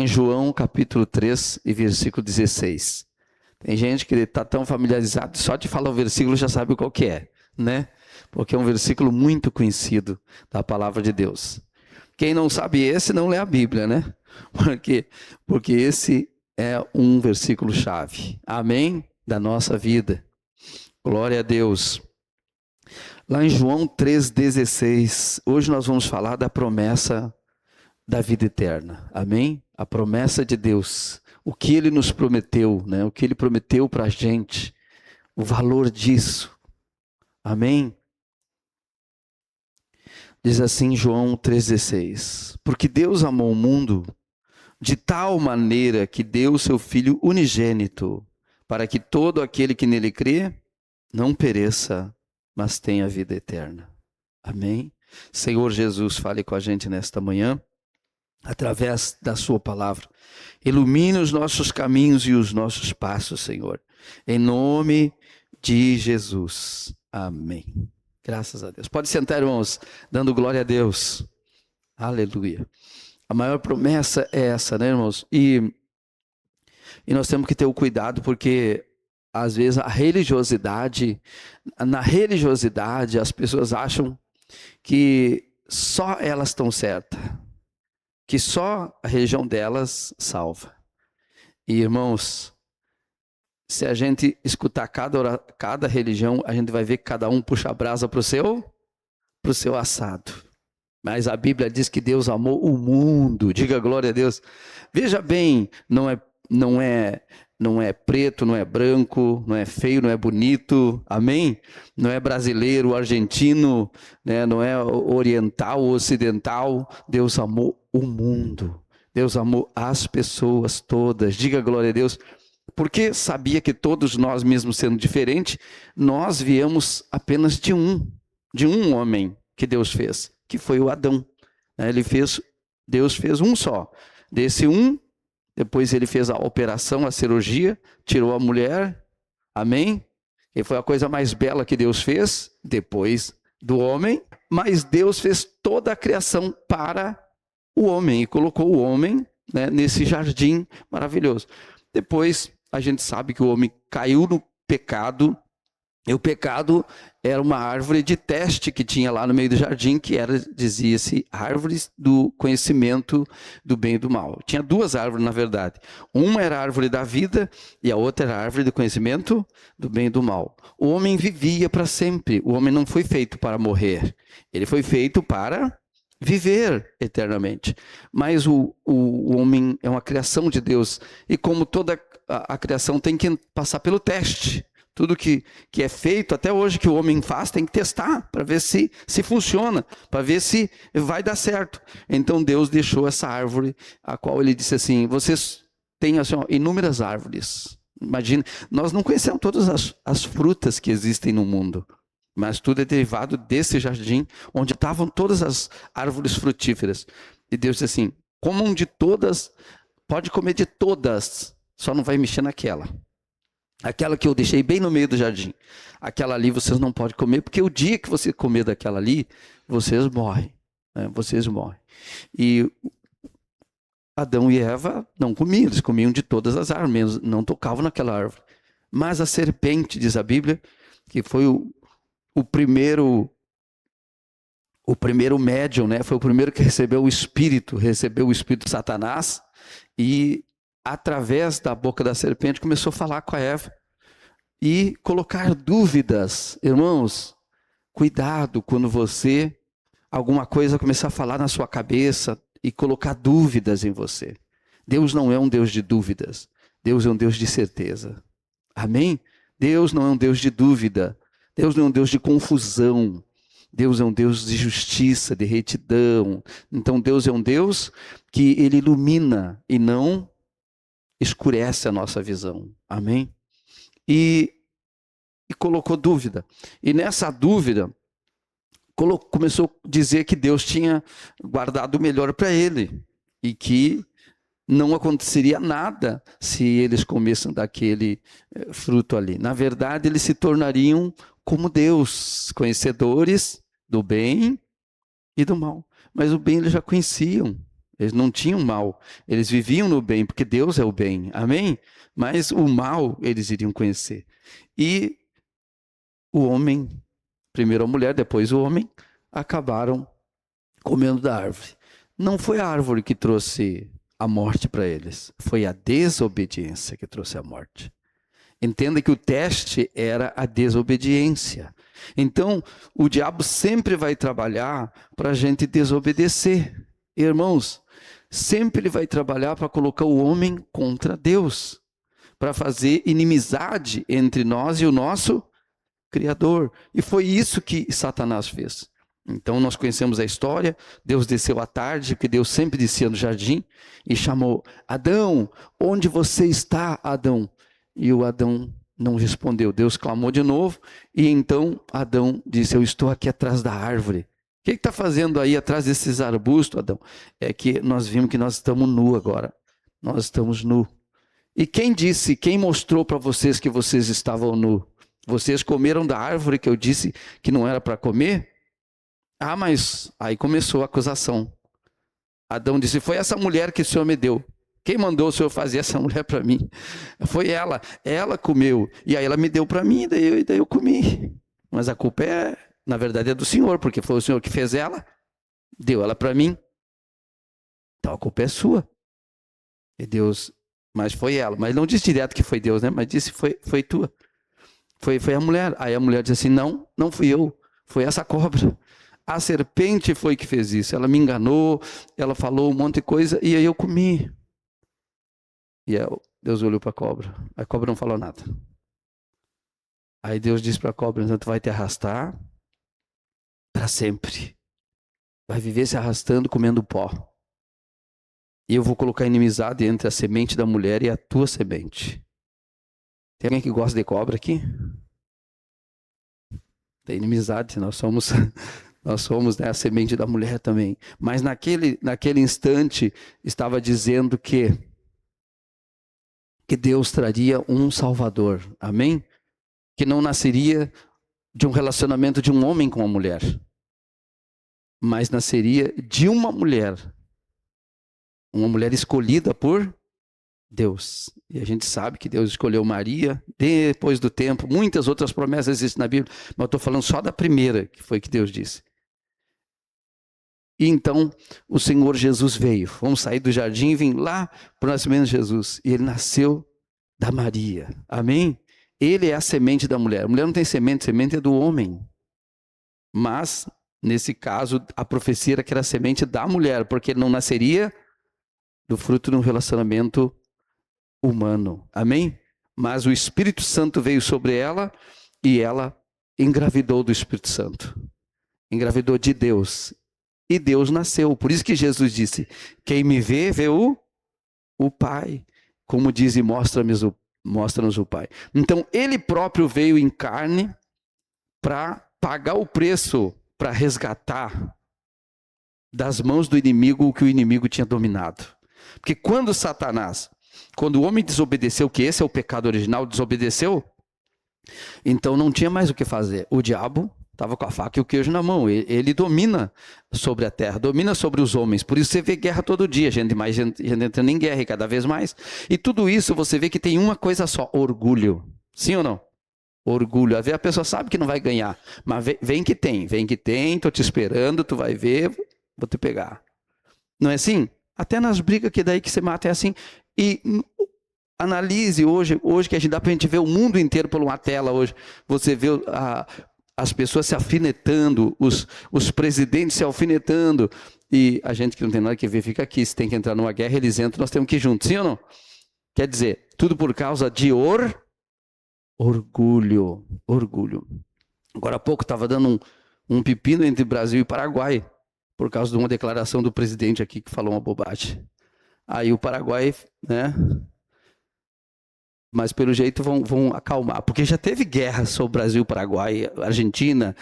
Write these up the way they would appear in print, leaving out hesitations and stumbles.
Em João capítulo 3 e versículo 16. Tem gente que está tão familiarizado, só de falar o versículo já sabe qual que é, né? Porque é um versículo muito conhecido da palavra de Deus. Quem não sabe esse não lê a Bíblia, né? Porque esse é um versículo chave. Amém? Da nossa vida. Glória a Deus. Lá em João 3,16, hoje nós vamos falar da promessa da vida eterna. Amém? A promessa de Deus. O que Ele nos prometeu, né? O que Ele prometeu para a gente. O valor disso. Amém? Diz assim João 3,16. Porque Deus amou o mundo de tal maneira que deu o seu Filho unigênito, para que todo aquele que nele crê não pereça, mas tenha vida eterna. Amém? Senhor Jesus, fale com a gente nesta manhã, através da sua palavra. Ilumine os nossos caminhos e os nossos passos, Senhor. Em nome de Jesus. Amém. Graças a Deus. Pode sentar, irmãos, dando glória a Deus. Aleluia. A maior promessa é essa, né, irmãos? E nós temos que ter o cuidado, porque às vezes na religiosidade, as pessoas acham que só elas estão certas, que só a religião delas salva. E, irmãos, se a gente escutar cada religião, a gente vai ver que cada um puxa a brasa para o seu assado. Mas a Bíblia diz que Deus amou o mundo. Diga glória a Deus. Veja bem, não é preto, não é branco, não é feio, não é bonito. Amém? Não é brasileiro, argentino, né? Não é oriental, ocidental. Deus amou o mundo. Deus amou as pessoas todas. Diga glória a Deus. Porque sabia que todos nós, mesmo sendo diferentes, nós viemos apenas de um homem que Deus fez, que foi o Adão. Deus fez um só. Desse um, depois ele fez a operação, a cirurgia, tirou a mulher, amém? E foi a coisa mais bela que Deus fez, depois do homem, mas Deus fez toda a criação para o homem, e colocou o homem, né, nesse jardim maravilhoso. Depois, a gente sabe que o homem caiu no pecado, e o pecado era uma árvore de teste que tinha lá no meio do jardim, que dizia-se, árvores do conhecimento do bem e do mal. Tinha duas árvores, na verdade. Uma era a árvore da vida e a outra era a árvore do conhecimento do bem e do mal. O homem vivia para sempre. O homem não foi feito para morrer. Ele foi feito para viver eternamente. Mas o homem é uma criação de Deus. E como toda a criação tem que passar pelo teste. Tudo que é feito, até hoje que o homem faz, tem que testar para ver se funciona, para ver se vai dar certo. Então Deus deixou essa árvore, a qual ele disse assim, vocês têm assim, inúmeras árvores. Imagina, nós não conhecemos todas as frutas que existem no mundo, mas tudo é derivado desse jardim, onde estavam todas as árvores frutíferas. E Deus disse assim, comam de todas, pode comer de todas, só não vai mexer naquela. Aquela que eu deixei bem no meio do jardim. Aquela ali vocês não podem comer, porque o dia que você comer daquela ali, vocês morrem. Né? Vocês morrem. E Adão e Eva não comiam, eles comiam de todas as árvores, não tocavam naquela árvore. Mas a serpente, diz a Bíblia, que foi o primeiro médium, né? Foi o primeiro que recebeu o espírito de Satanás, e através da boca da serpente começou a falar com a Eva e colocar dúvidas. Irmãos, cuidado quando alguma coisa começar a falar na sua cabeça e colocar dúvidas em você. Deus não é um Deus de dúvidas, Deus é um Deus de certeza. Amém? Deus não é um Deus de dúvida, Deus não é um Deus de confusão, Deus é um Deus de justiça, de retidão. Então Deus é um Deus que Ele ilumina e não escurece a nossa visão. Amém? E colocou dúvida. E nessa dúvida, começou a dizer que Deus tinha guardado o melhor para ele. E que não aconteceria nada se eles comessem daquele fruto ali. Na verdade, eles se tornariam como Deus, conhecedores do bem e do mal. Mas o bem eles já conheciam. Eles não tinham mal. Eles viviam no bem, porque Deus é o bem. Amém? Mas o mal eles iriam conhecer. E o homem, primeiro a mulher, depois o homem, acabaram comendo da árvore. Não foi a árvore que trouxe a morte para eles. Foi a desobediência que trouxe a morte. Entenda que o teste era a desobediência. Então, o diabo sempre vai trabalhar para a gente desobedecer. Irmãos, sempre ele vai trabalhar para colocar o homem contra Deus, para fazer inimizade entre nós e o nosso Criador. E foi isso que Satanás fez. Então nós conhecemos a história. Deus desceu à tarde, que Deus sempre descia no jardim, e chamou: Adão, onde você está, Adão? E o Adão não respondeu. Deus clamou de novo, e então Adão disse: eu estou aqui atrás da árvore. O que está fazendo aí atrás desses arbustos, Adão? É que nós vimos que nós estamos nu agora. Nós estamos nu. E quem disse, quem mostrou para vocês que vocês estavam nu? Vocês comeram da árvore que eu disse que não era para comer? Ah, mas aí começou a acusação. Adão disse: foi essa mulher que o Senhor me deu. Quem mandou o Senhor fazer essa mulher para mim? Foi ela. Ela comeu. E aí ela me deu para mim, daí eu comi. Mas a culpa na verdade, é do Senhor, porque foi o Senhor que fez ela, deu ela para mim. Então a culpa é sua. E Deus, mas foi ela. Mas não disse direto que foi Deus, né? Mas disse: foi tua. Foi a mulher. Aí a mulher disse assim: não fui eu. Foi essa cobra. A serpente foi que fez isso. Ela me enganou, ela falou um monte de coisa e aí eu comi. E Deus olhou para a cobra. A cobra não falou nada. Aí Deus disse para a cobra: então tu vai te arrastar para sempre. Vai viver se arrastando, comendo pó. E eu vou colocar inimizade entre a semente da mulher e a tua semente. Tem alguém que gosta de cobra aqui? Tem inimizade, nós somos a semente da mulher também. Mas naquele instante estava dizendo que Deus traria um Salvador. Amém? Que não nasceria de um relacionamento de um homem com uma mulher, mas nasceria de uma mulher escolhida por Deus. E a gente sabe que Deus escolheu Maria depois do tempo. Muitas outras promessas existem na Bíblia, mas eu estou falando só da primeira, que foi que Deus disse. E então o Senhor Jesus veio. Vamos sair do jardim e vir lá para o nascimento de Jesus. E ele nasceu da Maria. Amém? Ele é a semente da mulher. A mulher não tem semente, semente é do homem. Mas, nesse caso, a profecia era que era a semente da mulher, porque ele não nasceria do fruto de um relacionamento humano. Amém? Mas o Espírito Santo veio sobre ela e ela engravidou do Espírito Santo. Engravidou de Deus. E Deus nasceu. Por isso que Jesus disse: quem me vê, vê o Pai. Como diz e mostra-nos o Pai. Então, ele próprio veio em carne para pagar o preço, para resgatar das mãos do inimigo o que o inimigo tinha dominado. Porque quando o homem desobedeceu, que esse é o pecado original, desobedeceu, então não tinha mais o que fazer. O diabo estava com a faca e o queijo na mão. Ele domina sobre a terra, domina sobre os homens. Por isso você vê guerra todo dia, gente entrando em guerra e cada vez mais. E tudo isso você vê que tem uma coisa só: orgulho. Sim ou não? Orgulho. Às vezes a pessoa sabe que não vai ganhar, mas vem que tem, estou te esperando, tu vai ver, vou te pegar. Não é assim? Até nas brigas que daí que você mata é assim. E analise hoje que dá pra gente ver o mundo inteiro por uma tela hoje. Você vê as pessoas se alfinetando, os presidentes se alfinetando. E a gente que não tem nada que ver fica aqui. Se tem que entrar numa guerra, eles entram, nós temos que ir juntos. Sim ou não? Quer dizer, tudo por causa de orgulho. Agora há pouco estava dando um pepino entre Brasil e Paraguai, por causa de uma declaração do presidente aqui que falou uma bobagem. Aí o Paraguai, né? Mas pelo jeito vão acalmar, porque já teve guerra sobre Brasil, Paraguai, Argentina,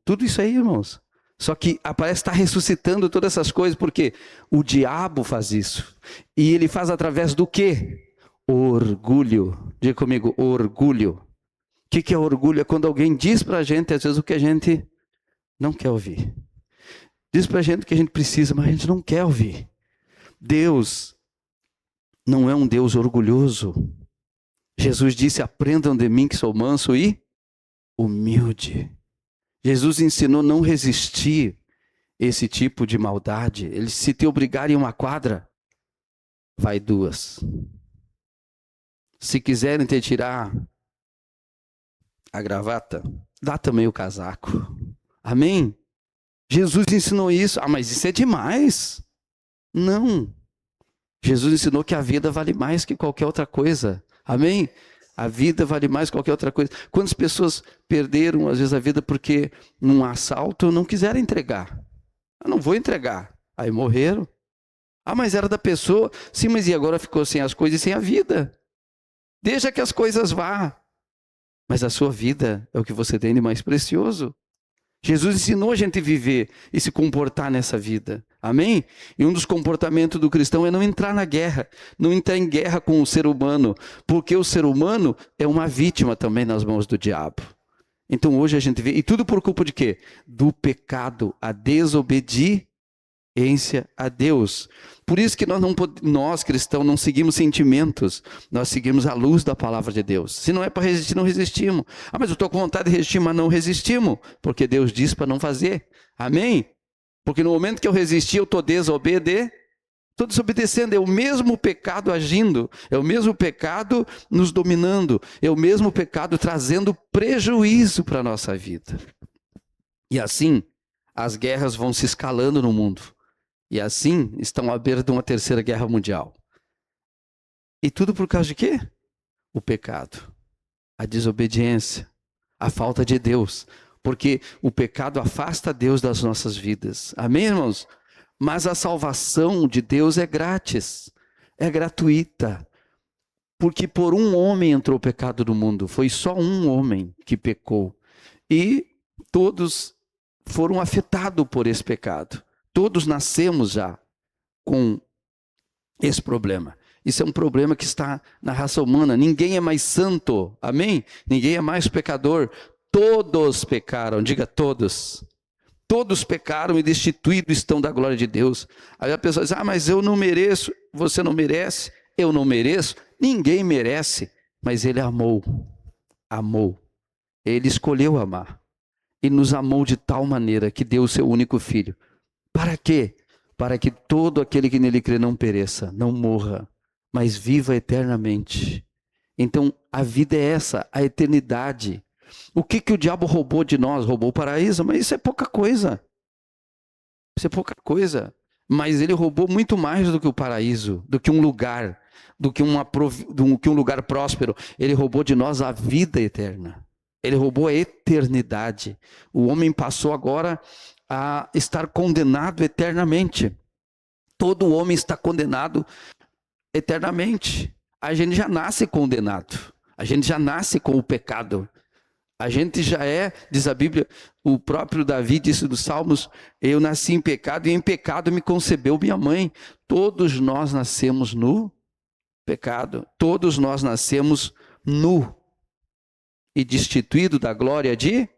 tudo isso aí, irmãos. Só que parece estar ressuscitando todas essas coisas, porque o diabo faz isso. E ele faz através do quê? Orgulho. Diga comigo, orgulho. O que é orgulho? É quando alguém diz pra gente, às vezes, o que a gente não quer ouvir. Diz pra gente o que a gente precisa, mas a gente não quer ouvir. Deus não é um Deus orgulhoso. Jesus disse: aprendam de mim que sou manso e humilde. Jesus ensinou a não resistir esse tipo de maldade. Ele, se te obrigarem a uma quadra, vai 2. Se quiserem te tirar a gravata, dá também o casaco. Amém? Jesus ensinou isso. Ah, mas isso é demais. Não. Jesus ensinou que a vida vale mais que qualquer outra coisa. Amém? A vida vale mais que qualquer outra coisa. Quantas pessoas perderam, às vezes, a vida porque num assalto não quiseram entregar? Eu não vou entregar. Aí morreram. Ah, mas era da pessoa. Sim, mas e agora ficou sem as coisas e sem a vida? Deixa que as coisas vá. Mas a sua vida é o que você tem de mais precioso. Jesus ensinou a gente a viver e se comportar nessa vida. Amém? E um dos comportamentos do cristão é não entrar na guerra. Não entrar em guerra com o ser humano. Porque o ser humano é uma vítima também nas mãos do diabo. Então hoje a gente vê. E tudo por culpa de quê? Do pecado, a desobediência a Deus. Por isso que nós cristãos não seguimos sentimentos, nós seguimos a luz da palavra de Deus. Se não é para resistir, não resistimos. Ah, mas eu estou com vontade de resistir, mas não resistimos, porque Deus diz para não fazer. Amém? Porque no momento que eu resistir, eu estou desobedecendo. É o mesmo pecado agindo, é o mesmo pecado nos dominando, é o mesmo pecado trazendo prejuízo para a nossa vida. E assim, as guerras vão se escalando no mundo. E assim, estão à beira de uma terceira guerra mundial. E tudo por causa de quê? O pecado, a desobediência, a falta de Deus. Porque o pecado afasta Deus das nossas vidas. Amém, irmãos? Mas a salvação de Deus é grátis, é gratuita. Porque por um homem entrou o pecado no mundo. Foi só um homem que pecou. E todos foram afetados por esse pecado. Todos nascemos já com esse problema. Isso é um problema que está na raça humana. Ninguém é mais santo, amém? Ninguém é mais pecador. Todos pecaram, diga todos. Todos pecaram e destituídos estão da glória de Deus. Aí a pessoa diz: ah, mas eu não mereço. Você não merece, eu não mereço. Ninguém merece, mas Ele amou. Amou. Ele escolheu amar. E nos amou de tal maneira que deu o seu único filho. Para quê? Para que todo aquele que nele crê não pereça, não morra, mas viva eternamente. Então, a vida é essa, a eternidade. O que o diabo roubou de nós? Roubou o paraíso, mas isso é pouca coisa. Isso é pouca coisa. Mas ele roubou muito mais do que o paraíso, do que um lugar, do que um lugar próspero. Ele roubou de nós a vida eterna. Ele roubou a eternidade. O homem passou agora a estar condenado eternamente. Todo homem está condenado eternamente. A gente já nasce condenado. A gente já nasce com o pecado. A gente já é, diz a Bíblia, o próprio Davi disse nos Salmos: eu nasci em pecado e em pecado me concebeu minha mãe. Todos nós nascemos no pecado. Todos nós nascemos nu e destituído da glória de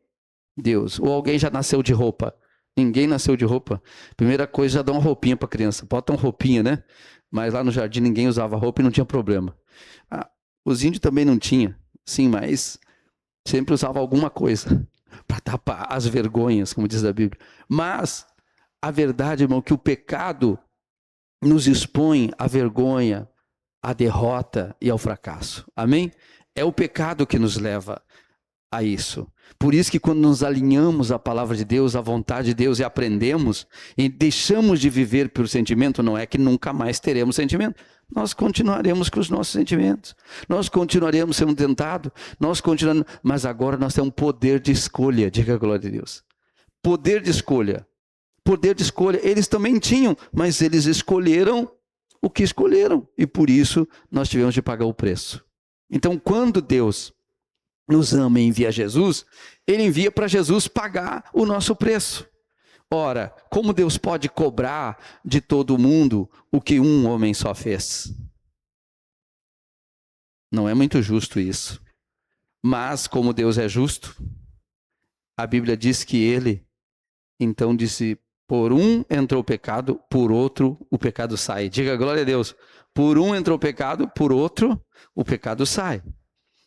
Deus. Ou alguém já nasceu de roupa? Ninguém nasceu de roupa. Primeira coisa, já dá uma roupinha para a criança. Bota uma roupinha, né? Mas lá no jardim ninguém usava roupa e não tinha problema. Ah, os índios também não tinham. Sim, mas sempre usava alguma coisa para tapar as vergonhas, como diz a Bíblia. Mas a verdade, irmão, é que o pecado nos expõe à vergonha, à derrota e ao fracasso. Amém? É o pecado que nos leva a isso. Por isso que quando nos alinhamos à palavra de Deus, à vontade de Deus e aprendemos e deixamos de viver pelo sentimento, não é que nunca mais teremos sentimento. Nós continuaremos com os nossos sentimentos. Nós continuaremos sendo tentados. Mas agora nós temos poder de escolha. Diga a glória de Deus. Poder de escolha. Poder de escolha. Eles também tinham, mas eles escolheram o que escolheram. E por isso nós tivemos de pagar o preço. Então quando Deus nos ama e envia Jesus, Ele envia para Jesus pagar o nosso preço. Ora, como Deus pode cobrar de todo mundo o que um homem só fez? Não é muito justo isso. Mas como Deus é justo, a Bíblia diz que Ele então disse: Por um entrou o pecado, por outro o pecado sai. Diga glória a Deus. Por um entrou o pecado, por outro o pecado sai.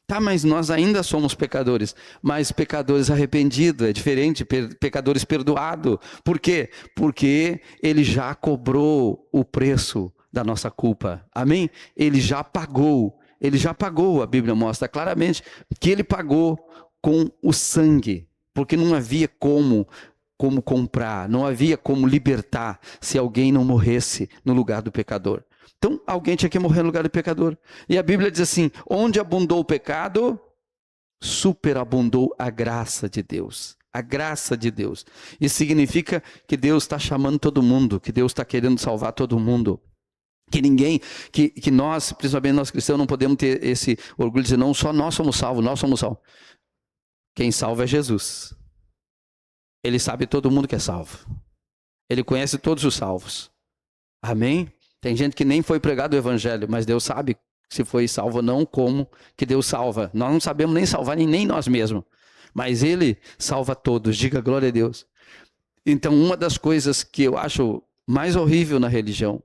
Tá, mas nós ainda somos pecadores, mas pecadores arrependidos, é diferente, pecadores perdoados. Por quê? Porque ele já cobrou o preço da nossa culpa. Amém? Ele já pagou, a Bíblia mostra claramente que ele pagou com o sangue, porque não havia como comprar, não havia como libertar se alguém não morresse no lugar do pecador. Então, alguém tinha que morrer no lugar do pecador. E a Bíblia diz assim: onde abundou o pecado, superabundou a graça de Deus. A graça de Deus. Isso significa que Deus está chamando todo mundo, que Deus está querendo salvar todo mundo. Que ninguém, que nós, principalmente nós cristãos, não podemos ter esse orgulho de dizer, não, só nós somos salvos, nós somos salvos. Quem salva é Jesus. Ele sabe todo mundo que é salvo. Ele conhece todos os salvos. Amém? Tem gente que nem foi pregado o evangelho, mas Deus sabe se foi salvo ou não, como que Deus salva. Nós não sabemos nem salvar nem nós mesmos, mas Ele salva todos. Diga glória a Deus. Então, uma das coisas que eu acho mais horrível na religião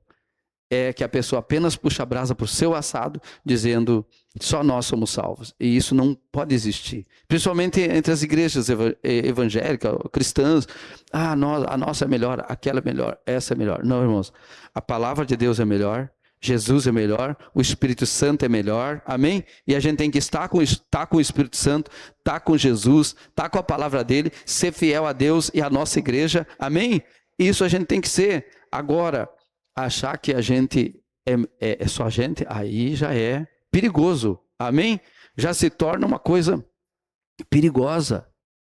é que a pessoa apenas puxa a brasa para o seu assado, dizendo, só nós somos salvos. E isso não pode existir. Principalmente entre as igrejas evangélicas, cristãs. A nossa é melhor, aquela é melhor, essa é melhor. Não, irmãos. A palavra de Deus é melhor, Jesus é melhor, o Espírito Santo é melhor. Amém? E a gente tem que estar com o Espírito Santo, estar com Jesus, estar com a palavra dele, ser fiel a Deus e à nossa igreja. Amém? Isso a gente tem que ser. Agora, achar que a gente é só a gente, aí já é perigoso. Amém? Já se torna uma coisa perigosa.